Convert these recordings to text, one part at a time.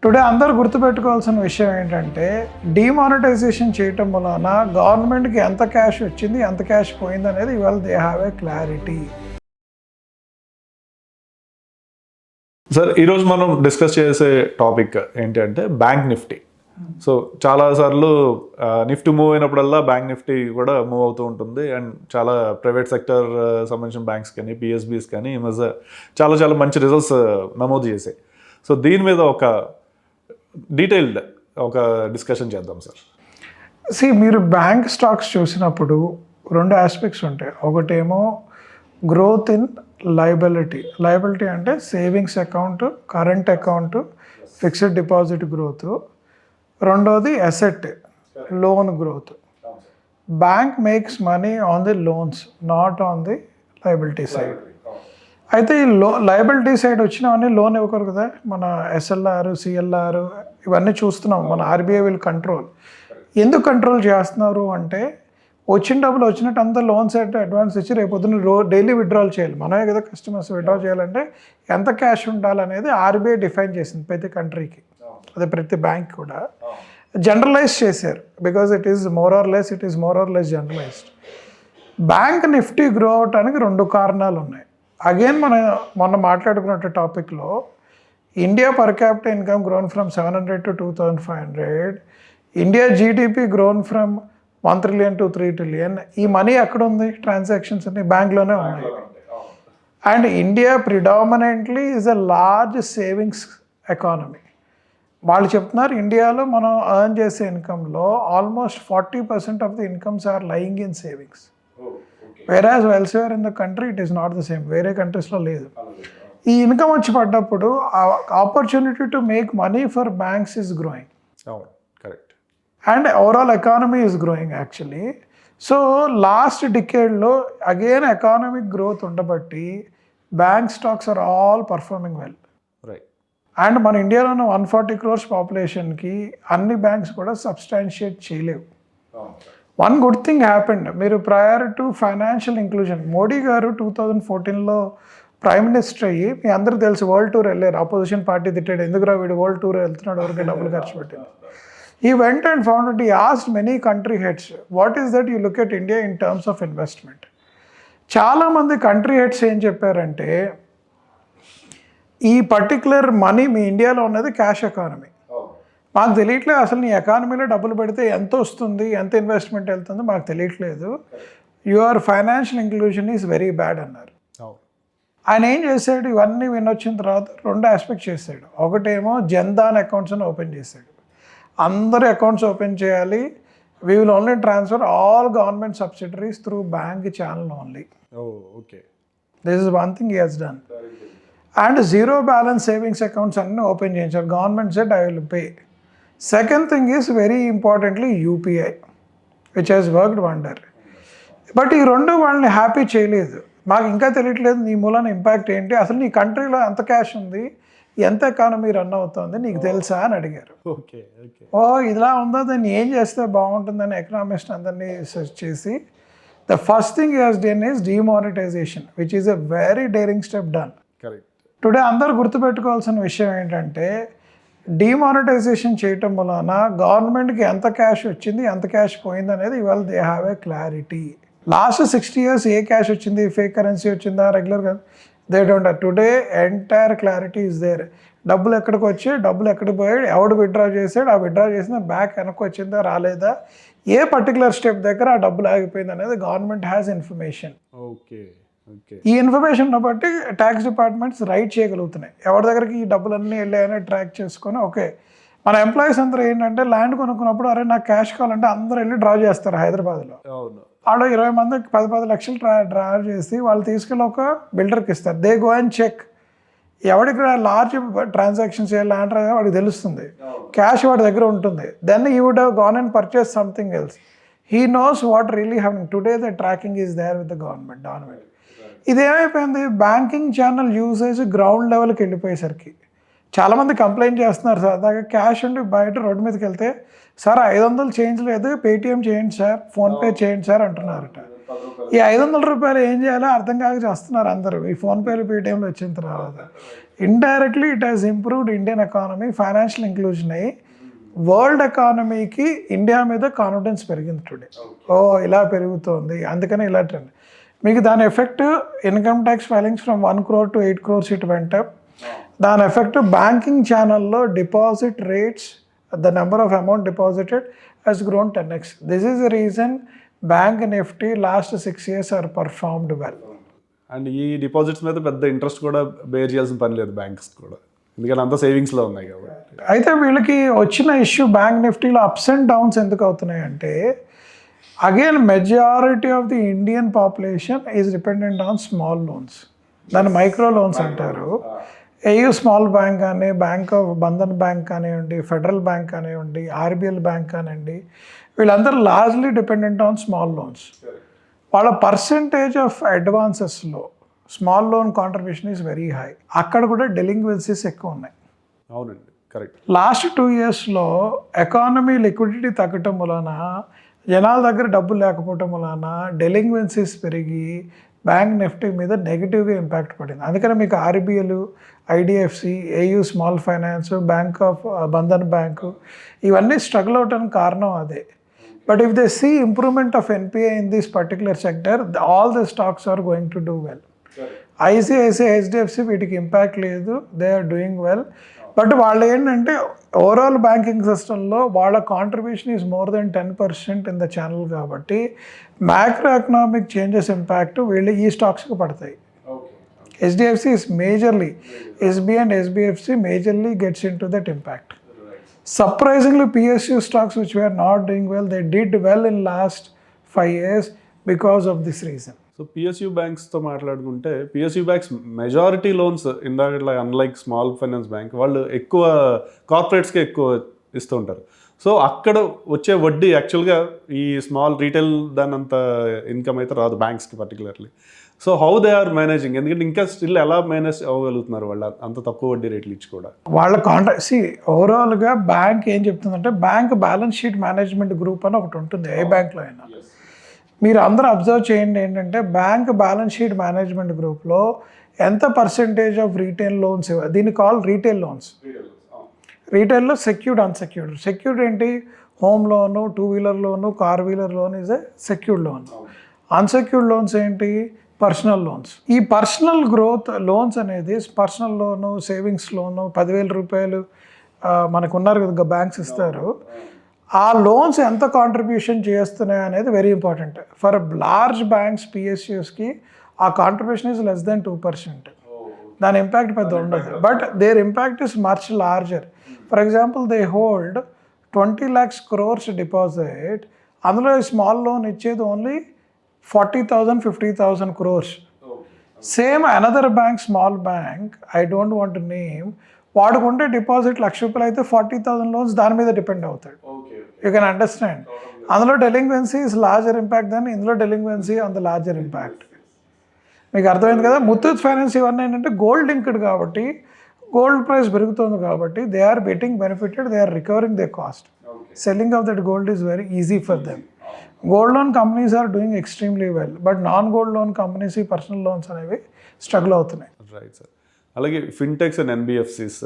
Today అందరూ గుర్తుపెట్టుకోవాల్సిన విషయం ఏంటంటే డిమానిటైజేషన్ చేయటం వలన గవర్నమెంట్కి ఎంత క్యాష్ వచ్చింది ఎంత క్యాష్ పోయింది అనేది ఇవాళ they have a clarity. Sir ఈరోజు మనం డిస్కస్ చేసే టాపిక్ ఏంటంటే బ్యాంక్ నిఫ్టీ. సో చాలాసార్లు నిఫ్టీ మూవ్ అయినప్పుడల్లా బ్యాంక్ నిఫ్టీ కూడా మూవ్ అవుతూ ఉంటుంది. అండ్ చాలా ప్రైవేట్ సెక్టర్ సంబంధించిన బ్యాంక్స్ కానీ పిఎస్బీస్ కానీ ఈ మధ్య చాలా మంచి రిజల్ట్స్ నమోదు చేశాయి. సో దీని మీద ఒక డీటెయిల్డ్ ఒక డిస్కషన్ చేద్దాం సార్. మీరు బ్యాంక్ స్టాక్స్ చూసినప్పుడు రెండు ఆస్పెక్ట్స్ ఉంటాయి. ఒకటేమో గ్రోత్ ఇన్ లయబిలిటీ అంటే savings account, current account, fixed deposit growth. రెండోది asset loan growth. Bank makes money on the loans, not on the liability side. అయితే ఈ లయబిలిటీ సైడ్ వచ్చినవన్నీ లోన్ ఇవ్వకూడదు కదా. మన ఎస్ఎల్ఆర్, సిఎల్ఆర్ ఇవన్నీ చూస్తున్నాం. మన ఆర్బీఐ విల్ కంట్రోల్. ఎందుకు కంట్రోల్ చేస్తున్నారు అంటే వచ్చిన డబ్బులు వచ్చినట్టు అంతా లోన్ సైడ్ అడ్వాన్స్ ఇచ్చి రేపు పొద్దున్న డైలీ విత్డ్రాల్ చేయాలి. మనమే కదా కస్టమర్స్ విత్డ్రా చేయాలంటే ఎంత క్యాష్ ఉండాలనేది ఆర్బీఐ డిఫైన్ చేసింది ప్రతి కంట్రీకి, అదే ప్రతి బ్యాంక్ కూడా జనరలైజ్ చేశారు. Because it is more or less generalized. Bank Nifty grow అవటానికి రెండు కారణాలు ఉన్నాయి. అగైన్ మొన్న మాట్లాడుకున్న టాపిక్లో India per capita income grown from 700 to 2500, India GDP grown from 1 trillion to 3 trillion. ఈ మనీ ఎక్కడ ఉంది? ట్రాన్సాక్షన్స్ అన్ని బ్యాంక్లోనే ఉన్నాయి. And India predominantly is a large savings economy. వాళ్ళు చెప్తున్నారు ఇండియాలో మనం ఎర్న్ చేసే ఇన్కంలో almost 40% of the incomes are lying in savings. Whereas elsewhere in the country it is not the same. వేరే కంట్రీస్లో లేదు. ఈ ఇన్కమ్ వచ్చి పడ్డప్పుడు opportunity to make money for banks is growing. Correct. And overall economy is growing actually. So last డికేడ్లో again economic growth ఉండబట్టి bank stocks are all performing well. Right. And మన ఇండియాలో ఉన్న 140 crores పాపులేషన్కి అన్ని బ్యాంక్స్ కూడా substantiate చేయలేవు. One good thing happened. మీరు prior to financial inclusion Modi గారు 2014లో ప్రైమ్ మినిస్టర్ అయ్యి మీ అందరికీ తెలుసు వరల్డ్ టూర్ వెళ్ళారు. అపోజిషన్ పార్టీ తిట్టాడు, ఎందుకురా వీడు వరల్డ్ టూర్ వెళ్తున్నాడు, ఎవరికి డబ్బులు ఖర్చు పెట్టింది. ఈ వెంట్ అండ్ ఫౌండ్ ఇట్. ఈ asked many country heads what is that you look at India in terms of investment. చాలామంది కంట్రీ హెడ్స్ ఏం చెప్పారంటే ఈ పర్టికులర్ మనీ మీ ఇండియాలో ఉన్నది క్యాష్ ఎకానమీ, మాకు తెలియట్లేదు అసలు నీ ఎకానమీలో డబ్బులు పెడితే ఎంత వస్తుంది, ఎంత ఇన్వెస్ట్మెంట్ వెళ్తుందో మాకు తెలియట్లేదు, your financial inclusion is very bad అన్నారు. ఆయన ఏం చేశాడు? ఇవన్నీ వినొచ్చిన తర్వాత రెండు ఆస్పెక్ట్ చేశాడు. ఒకటేమో జన్ధన్ అకౌంట్స్ అని ఓపెన్ చేశాడు. అందరు అకౌంట్స్ ఓపెన్ చేయాలి. We will only transfer all government subsidiaries through bank channel only. This is one thing he has done. And zero balance savings accounts అన్నీ ఓపెన్ చేయించారు. Government said I will pay. Second thing is very importantly UPI, which has worked wonder. But ఈ రెండు వాళ్ళని happy చేయలేదు. మాకు ఇంకా తెలియట్లేదు నీ మూలన ఇంపాక్ట్ ఏంటి, అసలు నీ కంట్రీలో ఎంత క్యాష్ ఉంది, ఎంత ఎకానమీ రన్ అవుతుంది నీకు తెలుసా అని అడిగారు. ఓ ఇలా ఉందో దాన్ని ఏం చేస్తే బాగుంటుందని ఎకనామిస్ట్ అందరినీ సెర్చ్ చేసి the first thing he has done is demonetisation, which is a very daring step done. Today అందరూ గుర్తుపెట్టుకోవాల్సిన విషయం ఏంటంటే డిమానిటైజేషన్ చేయటం వలన గవర్నమెంట్కి ఎంత క్యాష్ వచ్చింది ఎంత క్యాష్ పోయింది అనేది ఇవాళ they have a clarity. Last 60 years ఏ క్యాష్ వచ్చింది, ఫేక్ కరెన్సీ వచ్చిందా, రెగ్యులర్గా they don't have. Today entire clarity is there. డబ్బులు ఎక్కడికి వచ్చి డబ్బులు ఎక్కడికి పోయాడు, ఎవడు విత్డ్రా చేసాడు, ఆ విత్డ్రా చేసిన బ్యాక్ వెనక్కి వచ్చిందా రాలేదా, ఏ పర్టికులర్ స్టెప్ దగ్గర ఆ డబ్బులు ఆగిపోయింది అనేది గవర్నమెంట్ హ్యాస్ ఇన్ఫర్మేషన్. ఈ ఇన్ఫర్మేషన్ బట్టి ట్యాక్స్ డిపార్ట్మెంట్స్ రైట్ చేయగలుగుతున్నాయి ఎవరి దగ్గరికి ఈ డబ్బులన్నీ వెళ్ళాయని ట్రాక్ చేసుకొని. ఓకే, మన ఎంప్లాయీస్ అందరూ ఏంటంటే ల్యాండ్ కొనుక్కున్నప్పుడు అరే నాకు క్యాష్ కావాలంటే అందరూ వెళ్ళి డ్రా చేస్తారు. హైదరాబాద్లో వాళ్ళు 20 మందికి 10 లక్షలు డ్రా చేసి వాళ్ళు తీసుకెళ్ళి ఒక బిల్డర్కి ఇస్తారు. దే గో అండ్ చెక్ ఎవరికి లార్జ్ ట్రాన్సాక్షన్స్ ల్యాండ్ వాడికి తెలుస్తుంది, క్యాష్ వాడి దగ్గర ఉంటుంది. Then you would have gone and purchase something else. He knows what really having. Today the tracking is there with the government. ఇదేమైపోయింది, బ్యాంకింగ్ ఛానల్ యూసేజ్ గ్రౌండ్ లెవెల్కి వెళ్ళిపోయేసరికి చాలామంది కంప్లైంట్ చేస్తున్నారు. సరదాగా క్యాష్ ఉండి బయట రోడ్డు మీదకి వెళ్తే సార్ 500 చేంజ్ లేదు, పేటిఎం చేయండి సార్, ఫోన్పే చేయండి సార్ అంటున్నారట. ఈ 500 రూపాయలు ఏం చేయాలో అర్థం కాక చేస్తున్నారు అందరూ ఈ ఫోన్పేలు పేటిఎంలు వచ్చిన తర్వాత. Indirectly it has improved Indian economy, financial inclusion అయ్యి వరల్డ్ ఎకానమీకి ఇండియా మీద కాన్ఫిడెన్స్ పెరిగింది టుడే. ఇలా పెరుగుతోంది అందుకని ఇలా ట్రెండ్. మీకు దాని effect income tax filings from 1 crore to 8 crores it went. దాని ఎఫెక్ట్ బ్యాంకింగ్ ఛానల్లో deposit rates, the number of amount deposited has grown 10x. This is the reason Bank Nifty last 6 years are performed well. And ఈ deposits మీద పెద్ద interest కూడా bear చేయాల్సిన పని లేదు banks కూడా, ఎందుకంటే అంత సేవింగ్స్లో ఉన్నాయి కాబట్టి. అయితే వీళ్ళకి వచ్చిన ఇష్యూ బ్యాంక్ నిఫ్టీలో అప్స్ అండ్ డౌన్స్ ఎందుకు అవుతున్నాయి అంటే, again majority of the Indian population is dependent on small loans, దాన్ని మైక్రో లోన్స్ అంటారు. ఏయూ స్మాల్ బ్యాంక్ కానీ, బ్యాంక్ ఆఫ్ బంధన్ బ్యాంక్ కానివ్వండి, ఫెడరల్ బ్యాంక్ కానివ్వండి, ఆర్బిఎల్ బ్యాంక్ కానివ్వండి, వీళ్ళందరూ largely dependent on small loans. వాళ్ళ పర్సంటేజ్ ఆఫ్ అడ్వాన్సెస్లో small loan contribution is very high. అక్కడ కూడా డెలింక్వెన్సీస్ ఎక్కువ ఉన్నాయి. అవునండి, కరెక్ట్. లాస్ట్ 2 yearsలో ఎకానమీ లిక్విడిటీ తగ్గటం వలన, జనాల దగ్గర డబ్బులు లేకపోవటం వలన డెలింక్వెన్సీస్ పెరిగి బ్యాంక్ నిఫ్టీ మీద నెగిటివ్గా ఇంపాక్ట్ పడింది. అందుకని మీకు RBL, IDFC, AU small finance, bank of Bandhan bank ఇవన్నీ స్ట్రగుల్ అవడానికి కారణం అదే. But if they see improvement of NPI in this particular sector, all the stocks are going to do well. ICICI, HDFC వీటికి impact లేదు, they are doing well. But వాళ్ళు ఏంటంటే overall banking సిస్టంలో వాళ్ళ contribution is more than 10% in the channel కాబట్టి macro economic changes impact వీళ్ళు ఈ స్టాక్స్కి పడతాయి. HDFC is majorly, SBI and SBFC majorly gets in to that impact. Surprisingly, PSU stocks which were not doing well, they did well in last 5 years because of this reason. So PSU బ్యాంక్స్తో మాట్లాడుకుంటే, PSU banks majority loans ఇందాక unlike small finance bank వాళ్ళు ఎక్కువ కార్పొరేట్స్కే ఎక్కువ ఇస్తూ ఉంటారు. So అక్కడ వచ్చే వడ్డీ యాక్చువల్గా ఈ స్మాల్ రీటైల్ దాని అంత ఇన్కమ్ అయితే రాదు బ్యాంక్స్కి particularly. So how they are managing, ఎందుకంటే ఇంకా స్టిల్ ఎలా మేనేజ్ అవ్వగలుగుతున్నారు వాళ్ళు అంత తక్కువ వడ్డీ రేట్లు ఇచ్చి కూడా? వాళ్ళ ఓవరాల్గా బ్యాంక్ ఏం చెప్తుందంటే, bank balance sheet management group అని ఒకటి ఉంటుంది ఏ బ్యాంక్లో అయినా. మీరు అందరూ అబ్జర్వ్ చేయండి ఏంటంటే, బ్యాంక్ బ్యాలెన్స్ షీట్ మేనేజ్మెంట్ గ్రూప్లో ఎంత పర్సెంటేజ్ ఆఫ్ రీటైల్ లోన్స్, దీన్ని కాల్ రీటైల్ లోన్స్. రీటైల్లో సెక్యూర్డ్, అన్సెక్యూర్డ్. సెక్యూర్డ్ ఏంటి? Home loan, 2-wheeler loan, car wheeler loan is a secured loan. Unsecured loans ఏంటి? Personal loans. ఈ పర్సనల్ గ్రోత్ లోన్స్ అనేది personal loan, savings loan 10,000 రూపాయలు మనకు ఉన్నారు కదా బ్యాంక్స్ ఇస్తారు, ఆ లోన్స్ ఎంత కాంట్రిబ్యూషన్ చేస్తున్నాయి అనేది very important. For large banks, పిఎస్యూస్కి ఆ కాంట్రిబ్యూషన్ ఈజ్ లెస్ దెన్ 2%. దాని ఇంపాక్ట్ పెద్ద ఉండదు, but there impact is much larger. For example, they hold 20 lakhs crores deposit, అందులో స్మాల్ లోన్ ఇచ్చేది only 40,000, 50,000 crores. Same another bank, small bank, I don't want to name, వాడుకుంటే deposit 1,00,000 రూపాయలు అయితే 40,000 loans దాని మీద డిపెండ్ అవుతాడు. You can understand. అందులో delinquency is larger impact దాన్ని, ఇందులో delinquency on the larger impact. మీకు అర్థమైంది కదా. ముత్తూట్ ఫైనాన్స్ ఇవన్నీ ఏంటంటే గోల్డ్ లింక్డ్ కాబట్టి, గోల్డ్ ప్రైస్ పెరుగుతుంది కాబట్టి they are getting benefited, they are recovering their cost. Selling of that gold is very easy for them. Gold loan companies are doing extremely well, but non gold loan companies ఈ personal loans అనేవి struggle అవుతున్నాయి. Right sir. అలాగే fintechs and NBFCs,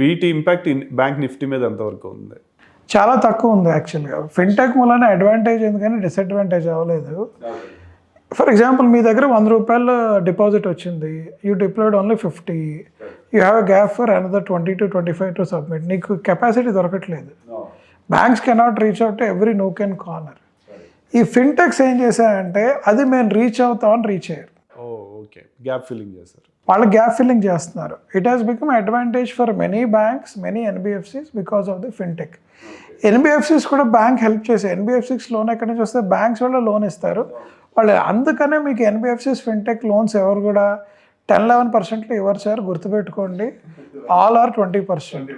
వీటి impact bank Nifty మీద ఎంతవరకు ఉంది? చాలా తక్కువ ఉంది యాక్చువల్గా. ఫిన్టెక్ మూలన అడ్వాంటేజ్ ఉంది కానీ డిసడ్వాంటేజ్ అవ్వలేదు. ఫర్ ఎగ్జాంపుల్, మీ దగ్గర 100 రూపాయలు డిపాజిట్ వచ్చింది, you deployed only 50, you have a gap for another 20 to 25 to submit. నీకు కెపాసిటీ దొరకట్లేదు. Banks cannot reach out to every nook and corner. ఈ ఫిన్టెక్స్ ఏం చేశాయంటే, అది మేము రీచ్ అవుతామని రీచ్ అయ్యారు. ఓకే, గ్యాప్ ఫిల్లింగ్ చేస్తారు. వాళ్ళు గ్యాప్ ఫిల్లింగ్ చేస్తున్నారు. It has become advantage for many banks, many NBFCs because of the fintech. NBFCs కూడా బ్యాంక్ హెల్ప్ చేశాయి. ఎన్బిఎఫ్సిస్ లోన్ ఎక్కడి నుంచి వస్తే బ్యాంక్స్ వాళ్ళు లోన్ ఇస్తారు వాళ్ళు. అందుకనే మీకు ఎన్బిఎఫ్సిస్ ఫిన్టెక్ లోన్స్ ఎవరు కూడా 10-11% ఇవ్వరు సార్, గుర్తుపెట్టుకోండి. All are 20%.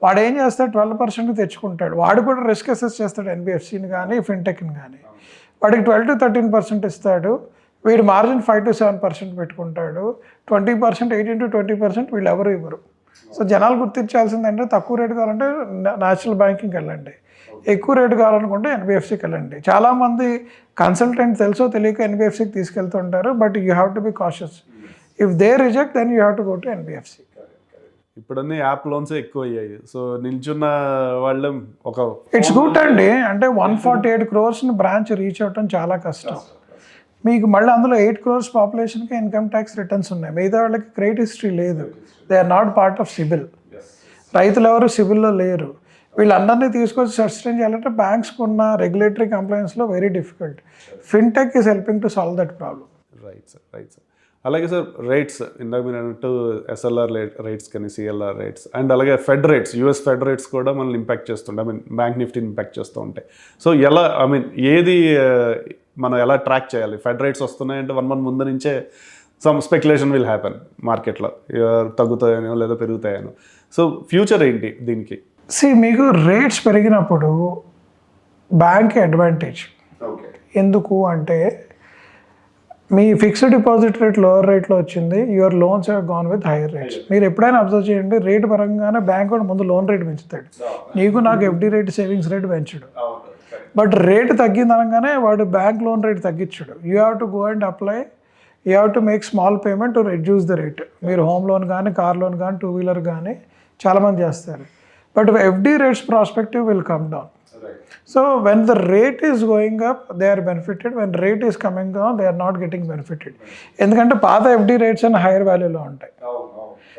వాడు ఏం చేస్తాడు, 12% తెచ్చుకుంటాడు. వాడు కూడా రిస్క్ అసెస్ చేస్తాడు ఎన్బిఎఫ్సిని కానీ ఫిన్టెక్ని కానీ. వాడికి 12 to 13% ఇస్తాడు. వీడు మార్జిన్ 5 to 7% పెట్టుకుంటాడు. 20%, 18 to 20% వీళ్ళు ఎవరు ఇవ్వరు. సో జనాలు గుర్తించాల్సింది అంటే తక్కువ రేటు కావాలంటే నేషనల్ బ్యాంకింగ్కి వెళ్ళండి, ఎక్కువ రేటు కావాలనుకుంటే ఎన్బిఎఫ్సికి వెళ్ళండి. చాలామంది కన్సల్టెంట్ తెలుసో తెలియక ఎన్బిఎఫ్సికి తీసుకెళ్తుంటారు, but you have to be cautious. If they reject then you have to go to NBFC. ఇప్పుడన్నీ యాప్ లోన్స్ ఎక్కువ అయ్యాయి. సో నిల్చున్న వాళ్ళ ఒక ఇట్స్ గుడ్ అండి. అంటే 148 crores బ్రాంచ్ రీచ్ అవ్వటం చాలా కష్టం. మీకు మళ్ళీ అందులో 8 crores పాపులేషన్కి ఇన్కమ్ ట్యాక్స్ రిటర్న్స్ ఉన్నాయి. మిగతా వాళ్ళకి క్రెడిట్ హిస్టరీ లేదు. They are not part of CIBIL. రైతులు ఎవరు సిబిల్లో లేరు. వీళ్ళందరినీ తీసుకొచ్చి సస్టైన్ చేయాలంటే బ్యాంక్స్కి ఉన్న రెగ్యులేటరీ కంప్లైన్స్లో very difficult. Fintech is helping to solve that problem. Right sir. అలాగే సార్ రేట్స్ ఇందాక మీరు అన్నట్టు ఎస్ఎల్ఆర్ రేట్స్ కానీ సిఎల్ఆర్ రేట్స్ అండ్ అలాగే Fed rates, US Fed rates కూడా మనల్ని ఇంపాక్ట్ చేస్తుంటాయి. బ్యాంక్ నిఫ్టీని ఇంపాక్ట్ చేస్తూ ఉంటాయి. సో ఎలా ఏది మనం ఎలా ట్రాక్ చేయాలి? ఫెడ్ రేట్స్ వస్తున్నాయంటే 1 month ముందు నుంచే సమ్ స్పెక్యులేషన్ విల్ హ్యాపెన్ మార్కెట్లో, తగ్గుతాయనో లేదా పెరుగుతాయనో. సో ఫ్యూచర్ ఏంటి దీనికి? మీకు రేట్స్ పెరిగినప్పుడు బ్యాంక్ అడ్వాంటేజ్. ఎందుకు అంటే మీ ఫిక్స్డ్ డిపాజిట్ రేట్ లోవర్ రేట్లో వచ్చింది, your loans have gone with higher rates. మీరు ఎప్పుడైనా అబ్జర్వ్ చేయండి, రేట్ పరంగానే బ్యాంక్ కూడా ముందు లోన్ రేట్ పెంచుతాడు, నీకు నాకు ఎఫ్డి రేట్ సేవింగ్స్ రేట్ పెంచడు. బట్ రేట్ తగ్గిందనగానే వాడు బ్యాంక్ లోన్ రేట్ తగ్గించడు. You have to go and apply, you have to make small payment to reduce the rate. మీరు హోమ్ లోన్ కానీ, కార్ లోన్ కానీ, 2-wheeler కానీ చాలామంది చేస్తారు. But FD rates prospective will come down. So when the rate is going up, they are benefited. When rate is coming down, they are not getting benefited. ఎందుకంటే పాత FD rates అని hire వాల్యూలో ఉంటాయి.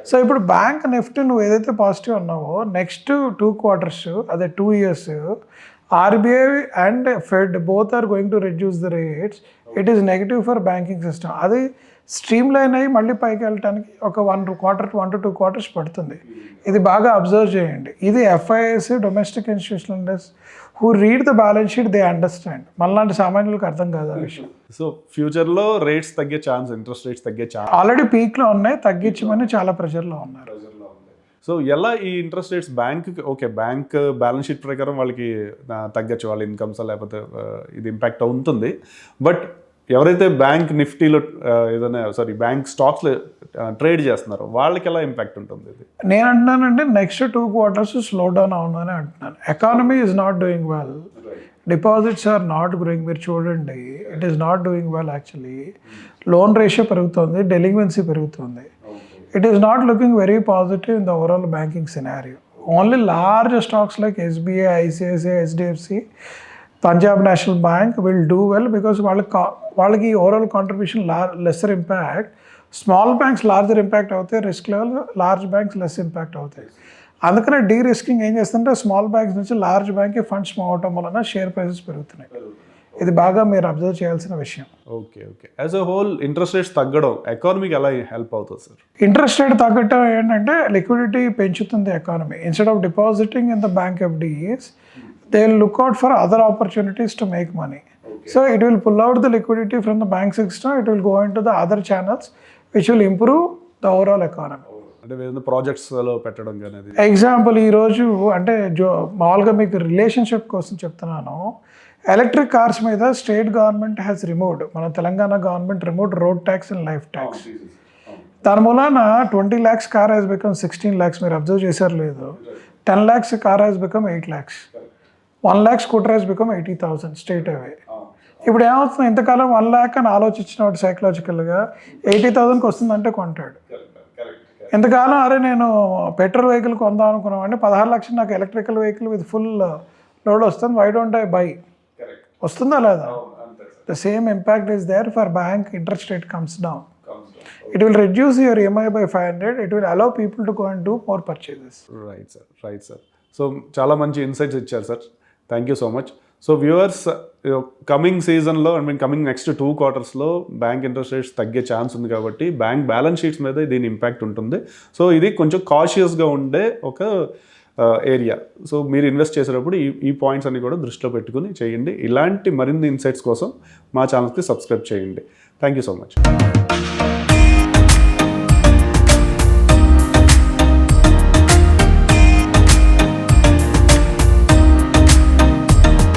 So ఇప్పుడు bank Nifty నువ్వు ఏదైతే positive ఉన్నావో next 2 quarters, అదే 2 years, RBI and Fed both are going to reduce the rates. It is negative for banking system. అది స్ట్రీమ్ లైన్ అయ్యి మళ్ళీ పైకి వెళ్ళటానికి ఒక 1 to 2 quarters పడుతుంది. ఇది బాగా అబ్జర్వ్ చేయండి. ఇది FIs, domestic institutional investors who read the balance sheet, they understand. మనలాంటి సామాన్యులకు అర్థం కాదు ఆ విషయం. సో ఫ్యూచర్లో రేట్స్ తగ్గే ఛాన్స్, ఇంట్రెస్ట్ రేట్స్ తగ్గే ఛాన్స్ ఆల్రెడీ పీక్లో ఉన్నాయి, తగ్గించమని చాలా ప్రెషర్లో ఉన్నారు. సో ఎలా ఈ interest rates bank balance sheet ప్రకారం వాళ్ళకి తగ్గచ్చు, వాళ్ళ ఇన్కమ్స్ లేకపోతే ఇది ఇంపాక్ట్ ఉంటుంది. బట్ ఎవరైతే బ్యాంక్ నిఫ్టీలో బ్యాంక్ స్టాక్స్లో ట్రేడ్ చేస్తున్నారో వాళ్ళకి ఎలా ఇంపాక్ట్ ఉంటుంది ఇది? నేను అంటున్నానంటే నెక్స్ట్ 2 quarters స్లో డౌన్ అవునని అంటున్నాను. Economy is not doing well, deposits are not growing. మీరు చూడండి, it is not doing well actually. Loan ratio పెరుగుతుంది, డెలింక్వెన్సీ పెరుగుతుంది. It is not looking very positive in the overall banking scenario. Only large stocks like SBI, ICICI, HDFC, Punjab National Bank will do well because వాళ్ళకి overall contribution lesser impact. Small banks larger impact అవుతాయి, risk level large banks less impact అవుతాయి. అందుకనే derisking ఏం చేస్తుంటే small banks నుంచి large బ్యాంక్కి funds move అవటం వలన షేర్ ప్రైసెస్ పెరుగుతున్నాయి. ఇది బాగా మీరు అబ్జర్వ్ చేయాల్సిన విషయం. Okay. As a whole interest rates తగ్గడం ఎకానమీకి ఎలా హెల్ప్ అవుతుంది సార్? ఇంట్రెస్ట్ రేట్ తగ్గటం ఏంటంటే లిక్విడిటీ పెంచుతుంది economy. Instead of depositing in the bank FDs, they will look out for other opportunities to make money. So it will pull out the liquidity from the bank system, it will go in to the other channels which will improve the overall economy. అంటే ప్రాజెక్ట్స్లో పెట్టడం కానీ. Example ఈరోజు అంటే మామూలుగా మీకు relationship కోసం చెప్తున్నాను. ఎలక్ట్రిక్ కార్స్ మీద స్టేట్ గవర్నమెంట్ హ్యాస్ రిమూవ్డ్, మన Telangana government removed road tax and life tax. దాని మూలాన 20 lakhs car has become 16 lakhs. మీరు అబ్జర్వ్ చేశారు లేదు? 10 lakhs car has become 8 lakhs. 1 lakh scooter has become 80,000 state అవే. ఇప్పుడు ఏమవుతుంది, ఇంతకాలం 1 lakh అని ఆలోచించినవాడు సైకలాజికల్గా 80,000కి వస్తుందంటే కొంటాడు. ఇంతకాలం అరే నేను పెట్రోల్ వెహికల్ కొందాం అనుకున్నామండి, 16 lakhs నాకు electrical vehicle with full load వస్తుంది, వై డోంట్ ఐ బై? వస్తుందా లేదా? The same impact is there for bank. Interest rate comes down, it will reduce your EMI by 500. It will allow people to go and do more purchases. Right sir. So చాలా మంచి insights ఇచ్చారు sir. Thank you so much. So viewers, coming సీజన్లో coming next 2 quartersలో bank interest rates తగ్గే chance ఉంది కాబట్టి bank balance sheets మీద దీని ఇంపాక్ట్ ఉంటుంది. సో ఇది కొంచెం కాషియస్గా ఉండే ఒక ఏరియా. సో మీరు ఇన్వెస్ట్ చేసేటప్పుడు ఈ పాయింట్స్ అన్ని కూడా దృష్టిలో పెట్టుకుని చేయండి. ఇలాంటి మరిన్ని ఇన్సైట్స్ కోసం మా ఛానల్కి సబ్స్క్రైబ్ చేయండి. Thank you so much.